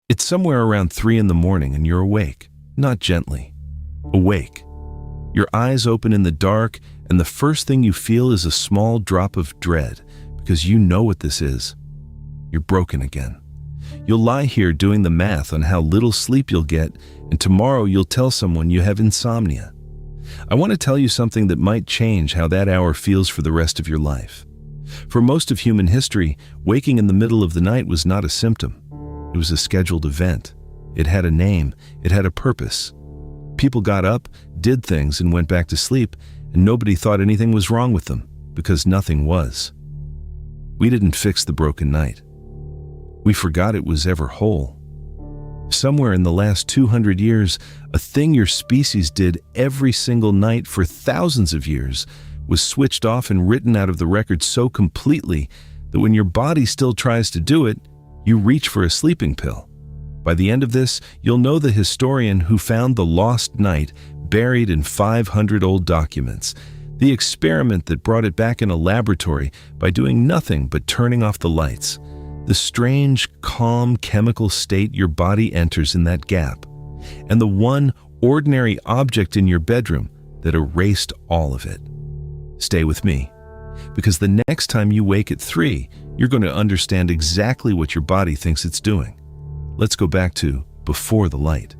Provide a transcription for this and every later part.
It's somewhere around 3 in the morning and you're awake, not gently. Awake. Your eyes open in the dark, and the first thing you feel is a small drop of dread, because you know what this is. You're broken again. You'll lie here doing the math on how little sleep you'll get, and tomorrow you'll tell someone you have insomnia. I want to tell you something that might change how that hour feels for the rest of your life. For most of human history, waking in the middle of the night was not a symptom. It was a scheduled event. It had a name. It had a purpose. People got up, did things, and went back to sleep, and nobody thought anything was wrong with them, because nothing was. We didn't fix the broken night. We forgot it was ever whole. Somewhere in the last 200 years, a thing your species did every single night for thousands of years was switched off and written out of the record so completely that when your body still tries to do it, you reach for a sleeping pill. By the end of this, you'll know the historian who found the lost night buried in 500 old documents, the experiment that brought it back in a laboratory by doing nothing but turning off the lights, the strange, calm chemical state your body enters in that gap, and the one ordinary object in your bedroom that erased all of it. Stay with me, because the next time you wake at 3, you're going to understand exactly what your body thinks it's doing. Let's go back to before the light.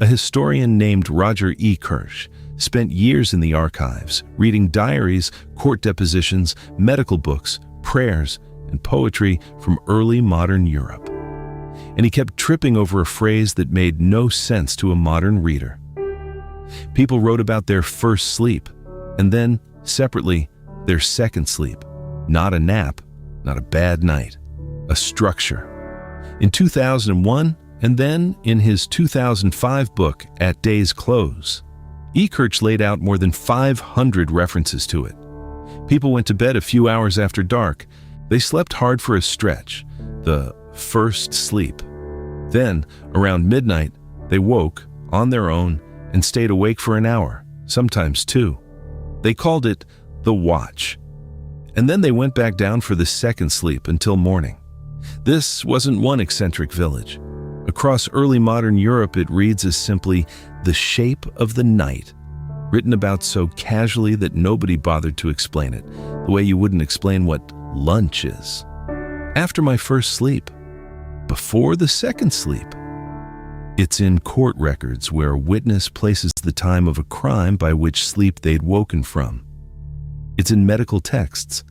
A historian named Roger E. Kirsch spent years in the archives, reading diaries, court depositions, medical books, prayers, and poetry from early modern Europe. And he kept tripping over a phrase that made no sense to a modern reader. People wrote about their first sleep, and then, separately, their second sleep. Not a nap, not a bad night, a structure. In 2001, and then in his 2005 book, At Day's Close, E. Kirsch laid out more than 500 references to it. People went to bed a few hours after dark. They slept hard for a stretch, the first sleep. Then, around midnight, they woke on their own and stayed awake for an hour, sometimes 2. They called it the watch. And then they went back down for the second sleep until morning. This wasn't one eccentric village. Across early modern Europe, it reads as simply the shape of the night, written about so casually that nobody bothered to explain it, the way you wouldn't explain what lunch is. After my first sleep, before the second sleep. It's in court records where a witness places the time of a crime by which sleep they'd woken from. It's in medical texts.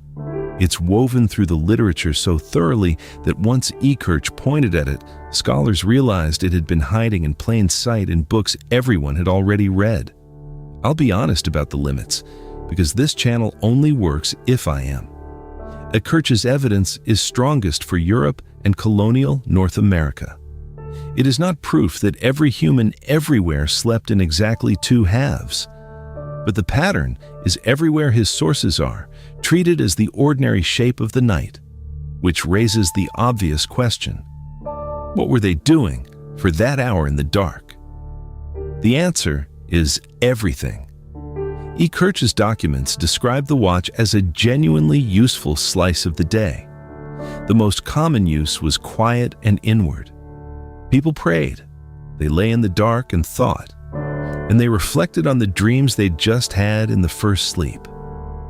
It's woven through the literature so thoroughly that once E. Kirsch pointed at it, scholars realized it had been hiding in plain sight in books everyone had already read. I'll be honest about the limits, because this channel only works if I am. Kirsch's evidence is strongest for Europe and colonial North America. It is not proof that every human everywhere slept in exactly 2 halves. But the pattern is everywhere his sources are, treated as the ordinary shape of the night, which raises the obvious question: what were they doing for that hour in the dark? The answer is everything. E. Kirsch's documents describe the watch as a genuinely useful slice of the day. The most common use was quiet and inward. People prayed, they lay in the dark and thought, and they reflected on the dreams they'd just had in the first sleep,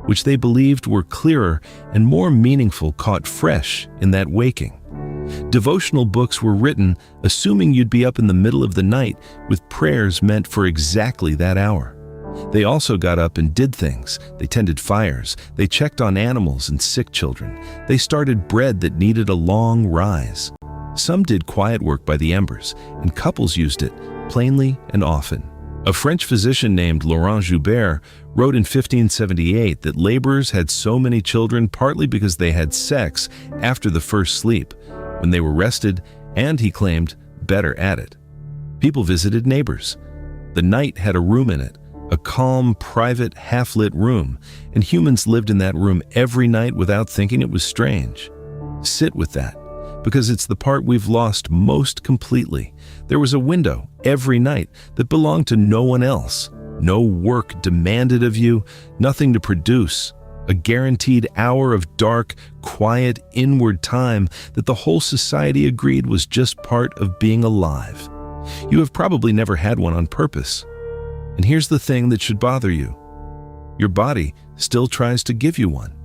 which they believed were clearer and more meaningful caught fresh in that waking. Devotional books were written assuming you'd be up in the middle of the night with prayers meant for exactly that hour. They also got up and did things. They tended fires. They checked on animals and sick children. They started bread that needed a long rise. Some did quiet work by the embers, and couples used it, plainly and often. A French physician named Laurent Joubert wrote in 1578 that laborers had so many children partly because they had sex after the first sleep, when they were rested and, he claimed, better at it. People visited neighbors. The night had a room in it, a calm, private, half-lit room, and humans lived in that room every night without thinking it was strange. Sit with that, because it's the part we've lost most completely. There was a window every night that belonged to no one else. No work demanded of you, nothing to produce, a guaranteed hour of dark, quiet, inward time that the whole society agreed was just part of being alive. You have probably never had one on purpose. And here's the thing that should bother you. Your body still tries to give you one.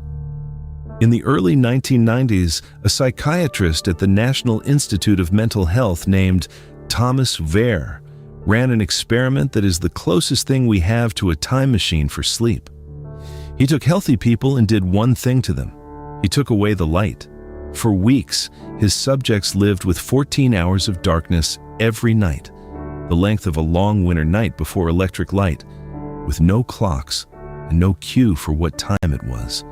In the early 1990s, a psychiatrist at the National Institute of Mental Health named Thomas Wehr ran an experiment that is the closest thing we have to a time machine for sleep. He took healthy people and did one thing to them. He took away the light. For weeks, his subjects lived with 14 hours of darkness every night, the length of a long winter night before electric light, with no clocks and no cue for what time it was.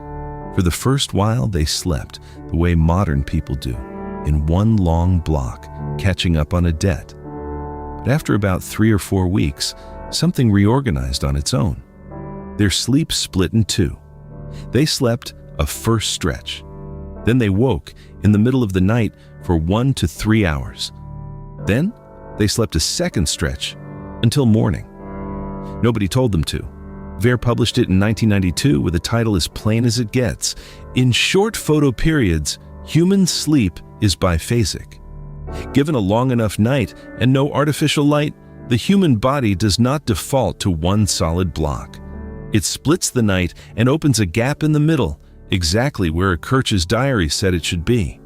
For the first while, they slept the way modern people do, in one long block, catching up on a debt. But after about 3 or 4 weeks, something reorganized on its own. Their sleep split in two. They slept a first stretch. Then they woke in the middle of the night for 1 to 3 hours. Then they slept a second stretch until morning. Nobody told them to. Wehr published it in 1992 with a title as plain as it gets. In short photo periods, human sleep is biphasic. Given a long enough night and no artificial light, the human body does not default to one solid block. It splits the night and opens a gap in the middle, exactly where Kirch's diary said it should be.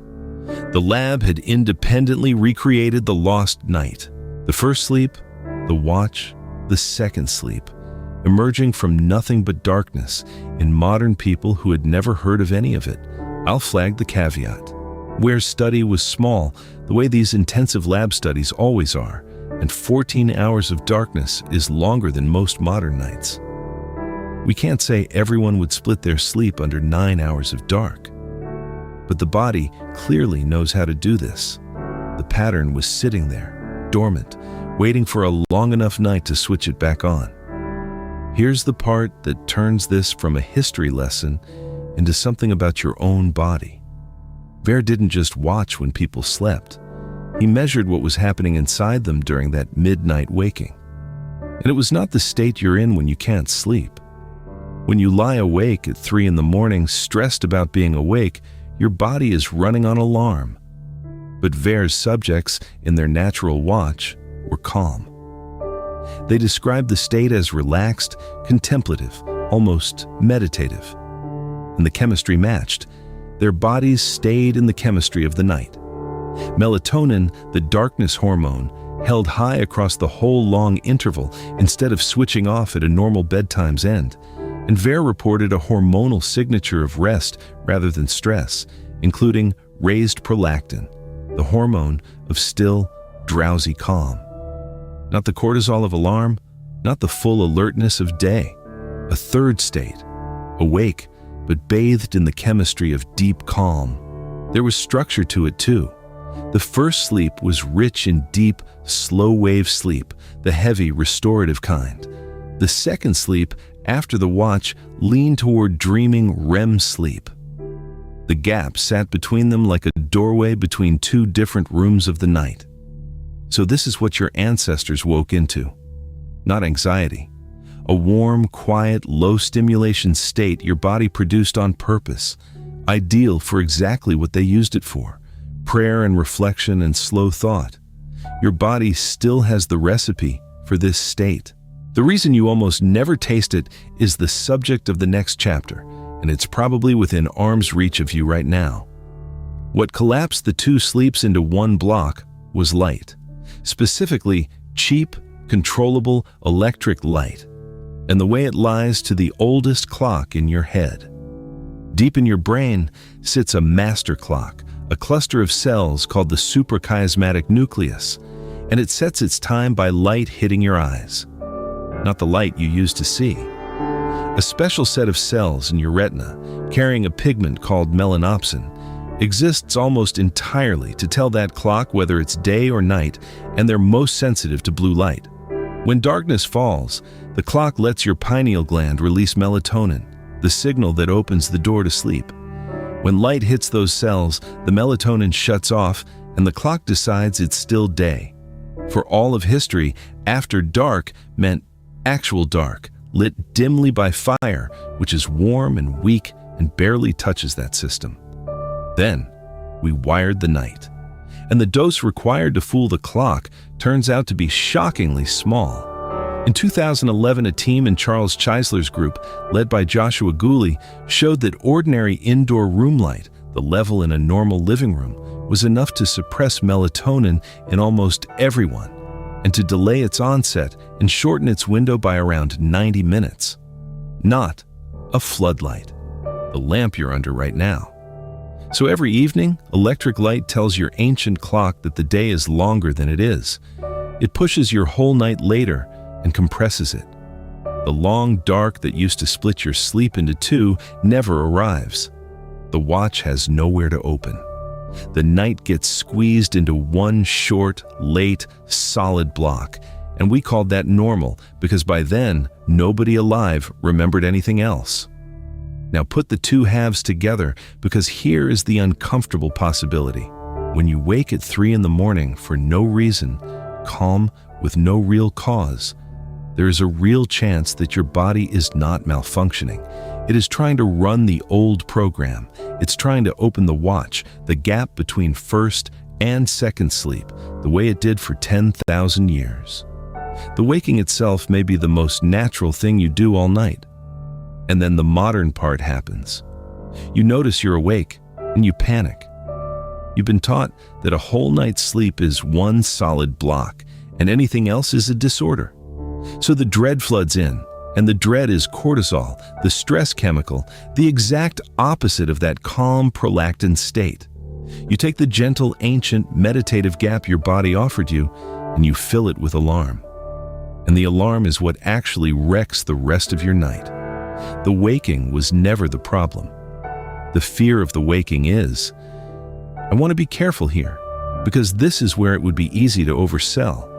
The lab had independently recreated the lost night. The first sleep, the watch, the second sleep, emerging from nothing but darkness in modern people who had never heard of any of it. I'll flag the caveat. Wehr's study was small, the way these intensive lab studies always are, and 14 hours of darkness is longer than most modern nights. We can't say everyone would split their sleep under 9 hours of dark. But the body clearly knows how to do this. The pattern was sitting there, dormant, waiting for a long enough night to switch it back on. Here's the part that turns this from a history lesson into something about your own body. Wehr didn't just watch when people slept. He measured what was happening inside them during that midnight waking. And it was not the state you're in when you can't sleep. When you lie awake at 3 in the morning, stressed about being awake, your body is running on alarm. But Wehr's subjects, in their natural watch, were calm. They described the state as relaxed, contemplative, almost meditative. And the chemistry matched. Their bodies stayed in the chemistry of the night. Melatonin, the darkness hormone, held high across the whole long interval instead of switching off at a normal bedtime's end. And Wehr reported a hormonal signature of rest rather than stress, including raised prolactin, the hormone of still, drowsy calm. Not the cortisol of alarm, not the full alertness of day. A third state, awake, but bathed in the chemistry of deep calm. There was structure to it too. The first sleep was rich in deep, slow-wave sleep, the heavy, restorative kind. The second sleep, after the watch, leaned toward dreaming REM sleep. The gap sat between them like a doorway between two different rooms of the night. So this is what your ancestors woke into. Not anxiety. A warm, quiet, low-stimulation state your body produced on purpose, ideal for exactly what they used it for, prayer and reflection and slow thought. Your body still has the recipe for this state. The reason you almost never taste it is the subject of the next chapter, and it's probably within arm's reach of you right now. What collapsed the two sleeps into one block was light, specifically cheap, controllable electric light, and the way it lies to the oldest clock in your head. Deep in your brain sits a master clock, a cluster of cells called the suprachiasmatic nucleus, and it sets its time by light hitting your eyes. Not the light you use to see. A special set of cells in your retina, carrying a pigment called melanopsin, exists almost entirely to tell that clock whether it's day or night, and they're most sensitive to blue light. When darkness falls, the clock lets your pineal gland release melatonin, the signal that opens the door to sleep. When light hits those cells, the melatonin shuts off, and the clock decides it's still day. For all of history, after dark meant actual dark, lit dimly by fire, which is warm and weak and barely touches that system. Then, we wired the night. And the dose required to fool the clock turns out to be shockingly small. In 2011, a team in Charles Chisler's group, led by Joshua Gooley, showed that ordinary indoor room light, the level in a normal living room, was enough to suppress melatonin in almost everyone and to delay its onset and shorten its window by around 90 minutes. Not a floodlight, the lamp you're under right now. So every evening, electric light tells your ancient clock that the day is longer than it is. It pushes your whole night later and compresses it. The long dark that used to split your sleep into two never arrives. The watch has nowhere to open. The night gets squeezed into one short, late, solid block, and we called that normal because by then, nobody alive remembered anything else. Now put the two halves together because here is the uncomfortable possibility. When you wake at 3 in the morning for no reason, calm with no real cause, there is a real chance that your body is not malfunctioning. It is trying to run the old program. It's trying to open the watch, the gap between first and second sleep, the way it did for 10,000 years. The waking itself may be the most natural thing you do all night. And then the modern part happens. You notice you're awake and you panic. You've been taught that a whole night's sleep is one solid block and anything else is a disorder. So the dread floods in, and the dread is cortisol, the stress chemical, the exact opposite of that calm prolactin state. You take the gentle, ancient, meditative gap your body offered you, and you fill it with alarm. And the alarm is what actually wrecks the rest of your night. The waking was never the problem. The fear of the waking is. I want to be careful here, because this is where it would be easy to oversell.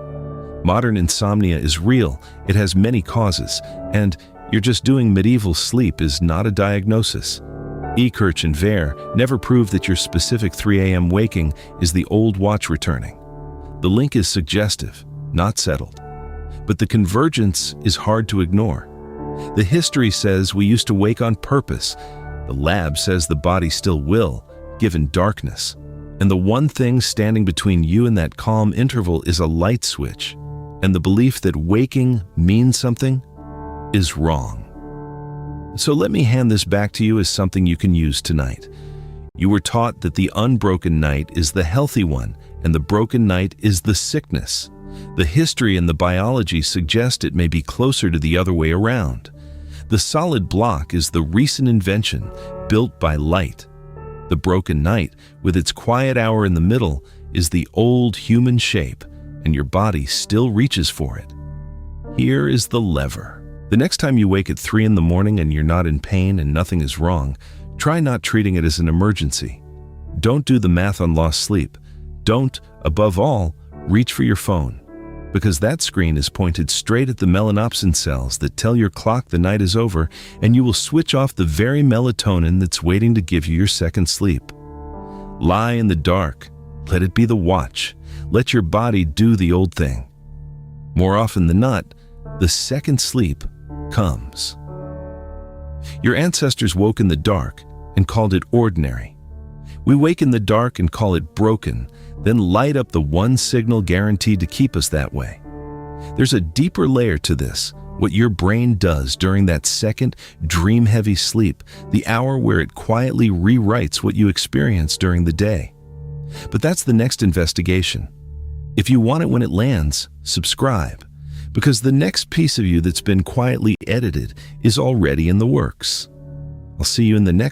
Modern insomnia is real, it has many causes, and you're just doing medieval sleep is not a diagnosis. Ekirch and Vare never proved that your specific 3 a.m. waking is the old watch returning. The link is suggestive, not settled. But the convergence is hard to ignore. The history says we used to wake on purpose. The lab says the body still will, given darkness. And the one thing standing between you and that calm interval is a light switch. And the belief that waking means something is wrong. So let me hand this back to you as something you can use tonight. You were taught that the unbroken night is the healthy one, and the broken night is the sickness. The history and the biology suggest it may be closer to the other way around. The solid block is the recent invention built by light. The broken night, with its quiet hour in the middle, is the old human shape, and your body still reaches for it. Here is the lever. The next time you wake at 3 in the morning and you're not in pain and nothing is wrong, try not treating it as an emergency. Don't do the math on lost sleep. Don't, above all, reach for your phone, because that screen is pointed straight at the melanopsin cells that tell your clock the night is over, and you will switch off the very melatonin that's waiting to give you your second sleep. Lie in the dark. Let it be the watch. Let your body do the old thing. More often than not, the second sleep comes. Your ancestors woke in the dark and called it ordinary. We wake in the dark and call it broken, then light up the one signal guaranteed to keep us that way. There's a deeper layer to this, what your brain does during that second dream-heavy sleep, the hour where it quietly rewrites what you experienced during the day. But that's the next investigation. If you want it when it lands, subscribe, because the next piece of you that's been quietly edited is already in the works. I'll see you in the next